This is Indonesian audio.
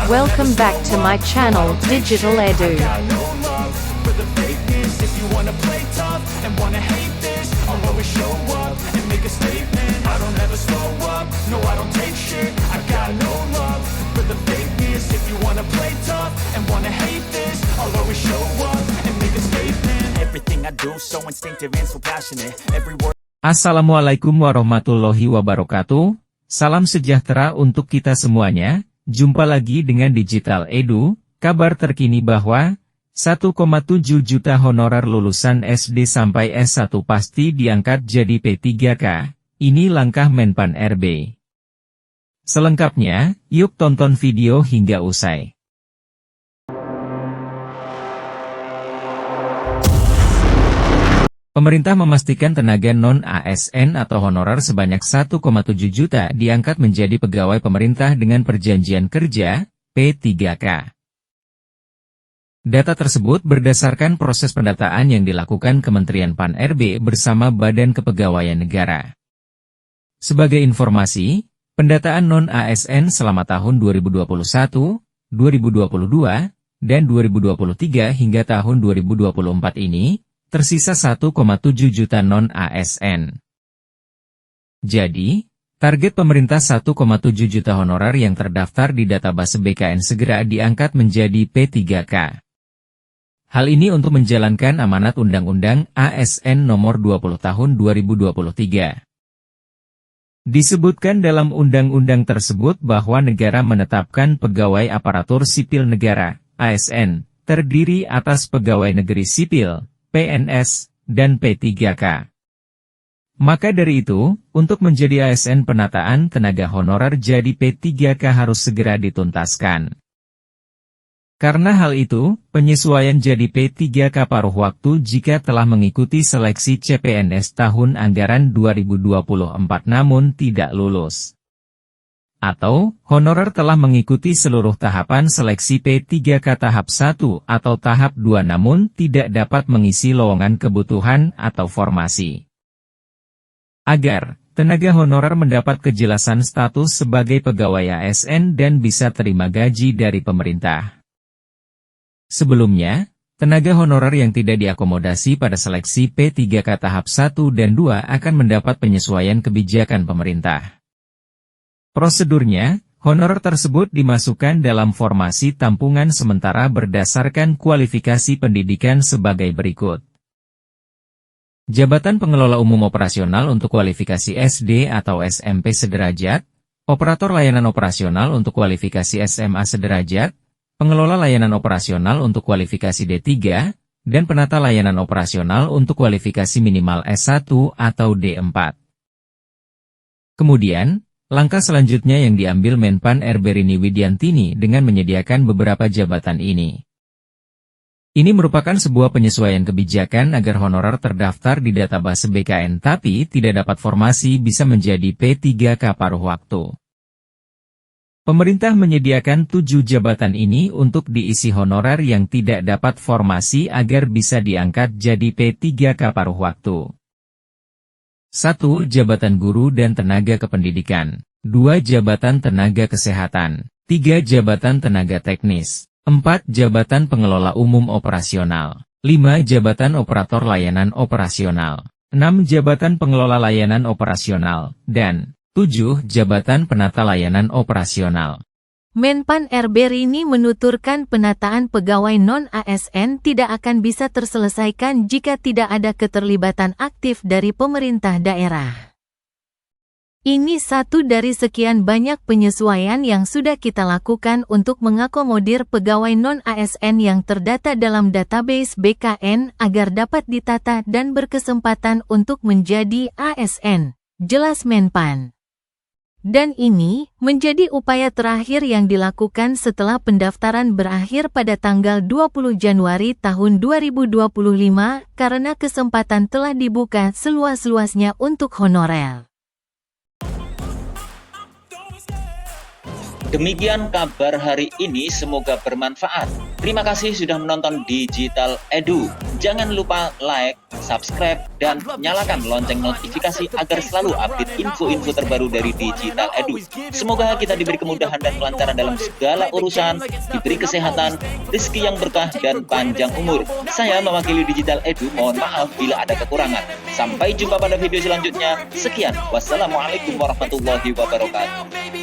Welcome back to my channel, Digital Edu. Assalamualaikum warahmatullahi wabarakatuh. Salam sejahtera untuk kita semuanya. Jumpa lagi dengan Digital Edu. Kabar terkini bahwa 1,7 juta honorer lulusan SD sampai S1 pasti diangkat jadi P3K. Ini langkah Menpan RB. Selengkapnya, yuk tonton video hingga usai. Pemerintah memastikan tenaga non-ASN atau honorer sebanyak 1,7 juta diangkat menjadi pegawai pemerintah dengan perjanjian kerja, P3K. Data tersebut berdasarkan proses pendataan yang dilakukan Kementerian PAN-RB bersama Badan Kepegawaian Negara. Sebagai informasi, pendataan non-ASN selama tahun 2021, 2022, dan 2023 hingga tahun 2024 ini, tersisa 1,7 juta non-ASN. Jadi, target pemerintah 1,7 juta honorer yang terdaftar di database BKN segera diangkat menjadi P3K. Hal ini untuk menjalankan amanat Undang-Undang ASN Nomor 20 Tahun 2023. Disebutkan dalam undang-undang tersebut bahwa negara menetapkan pegawai aparatur sipil negara, ASN, terdiri atas pegawai negeri sipil, PNS, dan P3K. Maka dari itu, untuk menjadi ASN penataan tenaga honorer jadi P3K harus segera dituntaskan. Karena hal itu, penyesuaian jadi P3K paruh waktu jika telah mengikuti seleksi CPNS tahun anggaran 2024 namun tidak lulus. Atau, honorer telah mengikuti seluruh tahapan seleksi P3K tahap 1 atau tahap 2 namun tidak dapat mengisi lowongan kebutuhan atau formasi. Agar tenaga honorer mendapat kejelasan status sebagai pegawai ASN dan bisa terima gaji dari pemerintah. Sebelumnya, tenaga honorer yang tidak diakomodasi pada seleksi P3K tahap 1 dan 2 akan mendapat penyesuaian kebijakan pemerintah. Prosedurnya, honorer tersebut dimasukkan dalam formasi tampungan sementara berdasarkan kualifikasi pendidikan sebagai berikut. Jabatan Pengelola Umum Operasional untuk kualifikasi SD atau SMP sederajat, Operator Layanan Operasional untuk kualifikasi SMA sederajat, Pengelola Layanan Operasional untuk kualifikasi D3, dan Penata Layanan Operasional untuk kualifikasi minimal S1 atau D4. Kemudian, langkah selanjutnya yang diambil Menpan RB Rini Widiantini dengan menyediakan beberapa jabatan ini. Ini merupakan sebuah penyesuaian kebijakan agar honorer terdaftar di database BKN tapi tidak dapat formasi bisa menjadi P3K paruh waktu. Pemerintah menyediakan 7 jabatan ini untuk diisi honorer yang tidak dapat formasi agar bisa diangkat jadi P3K paruh waktu. 1. Jabatan Guru dan Tenaga Kependidikan. 2. Jabatan Tenaga Kesehatan. 3. Jabatan Tenaga Teknis. 4. Jabatan Pengelola Umum Operasional. 5. Jabatan Operator Layanan Operasional. 6. Jabatan Pengelola Layanan Operasional. Dan 7. Jabatan Penata Layanan Operasional. Menpan RB Rini menuturkan penataan pegawai non-ASN tidak akan bisa terselesaikan jika tidak ada keterlibatan aktif dari pemerintah daerah. Ini satu dari sekian banyak penyesuaian yang sudah kita lakukan untuk mengakomodir pegawai non-ASN yang terdata dalam database BKN agar dapat ditata dan berkesempatan untuk menjadi ASN, jelas Menpan. Dan ini menjadi upaya terakhir yang dilakukan setelah pendaftaran berakhir pada tanggal 20 Januari tahun 2025 karena kesempatan telah dibuka seluas-luasnya untuk honorer. Demikian kabar hari ini, semoga bermanfaat. Terima kasih sudah menonton Digital Edu. Jangan lupa like, subscribe, dan nyalakan lonceng notifikasi agar selalu update info-info terbaru dari Digital Edu. Semoga kita diberi kemudahan dan kelancaran dalam segala urusan, diberi kesehatan, rezeki yang berkah, dan panjang umur. Saya mewakili Digital Edu, mohon maaf bila ada kekurangan. Sampai jumpa pada video selanjutnya. Sekian, wassalamualaikum warahmatullahi wabarakatuh.